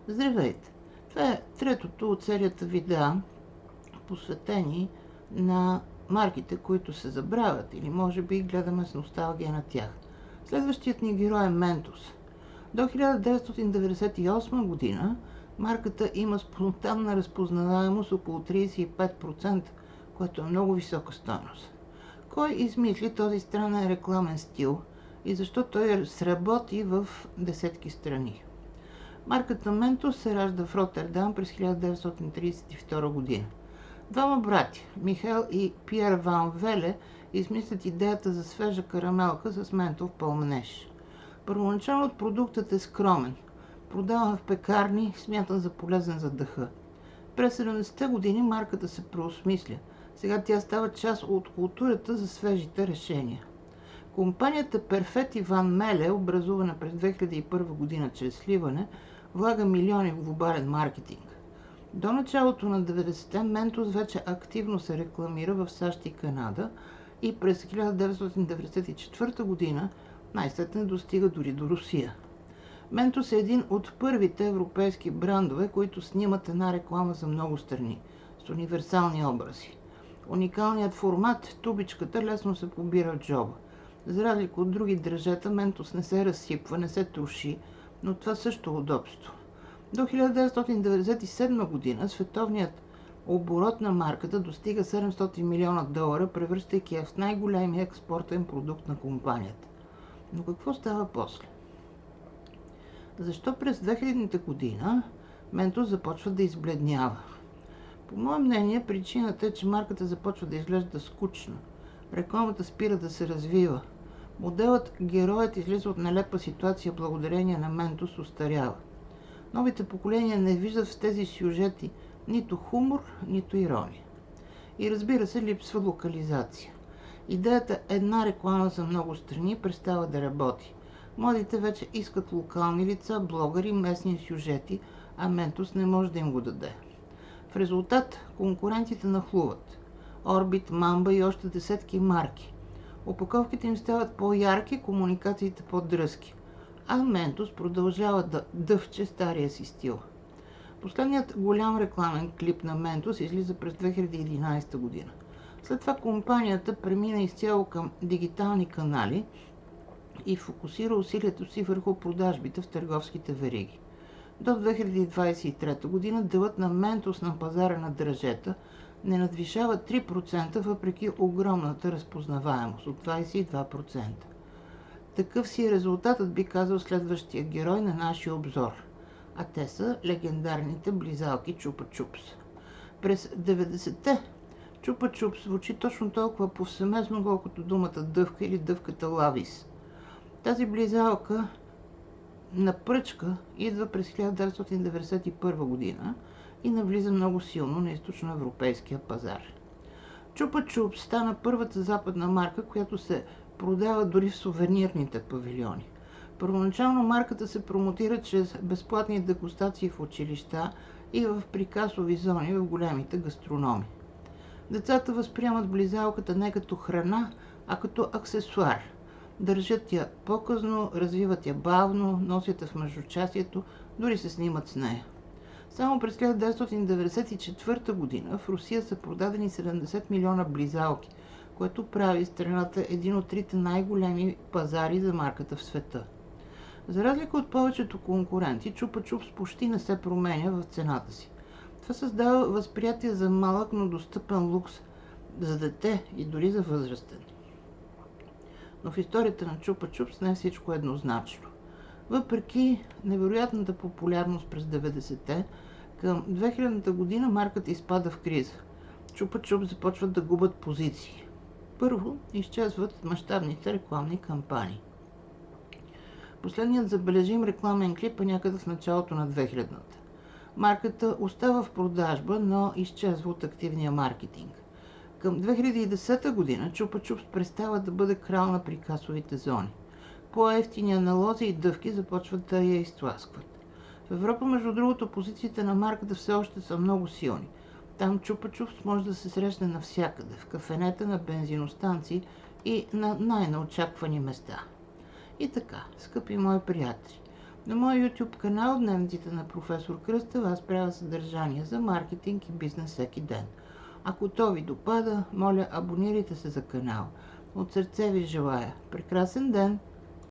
Здравейте! Това е третото от серията видеа, посветени на марките, които се забравят, или може би гледаме с носталгия на тях. Следващият ни герой е Ментос. До 1998 година марката има спонтанна разпознаваемост около 35%, което е много висока стойност. Кой измисли този странен рекламен стил и защо той сработи в десетки страни? Марката Ментос се ражда в Роттердам през 1932 година. Двама брати, Михаел и Пиер Ван Веле, измислят идеята за свежа карамелка с ментов пълменеж. Първоначално продуктът е скромен, продаван в пекарни, смятан за полезен за дъха. През 70-те години марката се преосмисля. Сега тя става част от културата за свежите решения. Компанията Перфети Ван Меле, образувана през 2001 година чрез сливане, влага милиони в глобален маркетинг. До началото на 90-те Ментос вече активно се рекламира в САЩ и Канада и през 1994 година най-сетне достига дори до Русия. Ментос е един от първите европейски брандове, които снимат една реклама за много страни, с универсални образи. Уникалният формат, тубичката, лесно се побира в джоба. За разлика от други дръжета, Ментос не се разсипва, не се троши, но това също е удобство. До 1997 година световният оборот на марката достига $700 милиона, превръщайки я в най-големия експортен продукт на компанията. Но какво става после? Защо през 2000-та година Ментос започва да избледнява? По мое мнение, причината е, че марката започва да изглежда скучна. Рекламата спира да се развива. Моделът героят излиза от нелепа ситуация благодарение на Ментос устарява. Новите поколения не виждат в тези сюжети нито хумор, нито ирония. И разбира се, липсва локализация. Идеята една реклама за много страни престава да работи. Младите вече искат локални лица, блогъри, местни сюжети, а Ментос не може да им го даде. В резултат конкурентите нахлуват. Орбит, Мамба и още десетки марки. Опаковките им стават по-ярки, комуникациите по-дръзки. А Ментос продължава да дъвче стария си стил. Последният голям рекламен клип на Ментос излиза през 2011 година. След това компанията премина изцяло към дигитални канали и фокусира усилието си върху продажбите в търговските вериги. До 2023 година делът на Ментос на пазара на дръжета не надвишава 3%, въпреки огромната разпознаваемост от 22%. Такъв си е резултатът, би казал следващия герой на нашия обзор. А те са легендарните близалки Чупа Чупс. През 90-те Чупа Чупс звучи точно толкова повсеместно, колкото думата дъвка или дъвката Лавис. Тази близалка на пръчка идва през 1991 година и навлиза много силно на източноевропейския пазар. Чупа Чупс стана първата западна марка, която се продава дори в сувенирните павилиони. Първоначално марката се промотира чрез безплатни дегустации в училища и в прикасови зони в големите гастрономи. Децата възприемат близалката не като храна, а като аксесуар. Държат я по-късно, развиват я бавно, носят я в междучасието, дори се снимат с нея. Само през 1994 година в Русия са продадени 70 милиона близалки, което прави страната един от трите най-големи пазари за марката в света. За разлика от повечето конкуренти, Чупа Чупс почти не се променя в цената си. Това създава възприятие за малък, но достъпен лукс за дете и дори за възрастен. Но в историята на Чупа Чупс не всичко е еднозначно. Въпреки невероятната популярност през 90-те, към 2000-та година марката изпада в криза. Чупа Чупс започват да губят позиции. Първо, изчезват мащабните рекламни кампании. Последният забележим рекламен клип е някъде в началото на 2000-та. Марката остава в продажба, но изчезва от активния маркетинг. Към 2010 година Чупа Чупс престава да бъде крал на прикасовите зони. По-евтини аналози и дъвки започват да я изтласкват. В Европа, между другото, позициите на марката все още са много силни. Там Чупа Чупс може да се срещне навсякъде, в кафенета, на бензиностанции и на най-неочаквани места. И така, скъпи мои приятели, На моя YouTube канал Дневниците на професор Кръстева аз правя съдържание за маркетинг и бизнес всеки ден. Ако то ви допада, моля абонирайте се за канал. От сърце ви желая прекрасен ден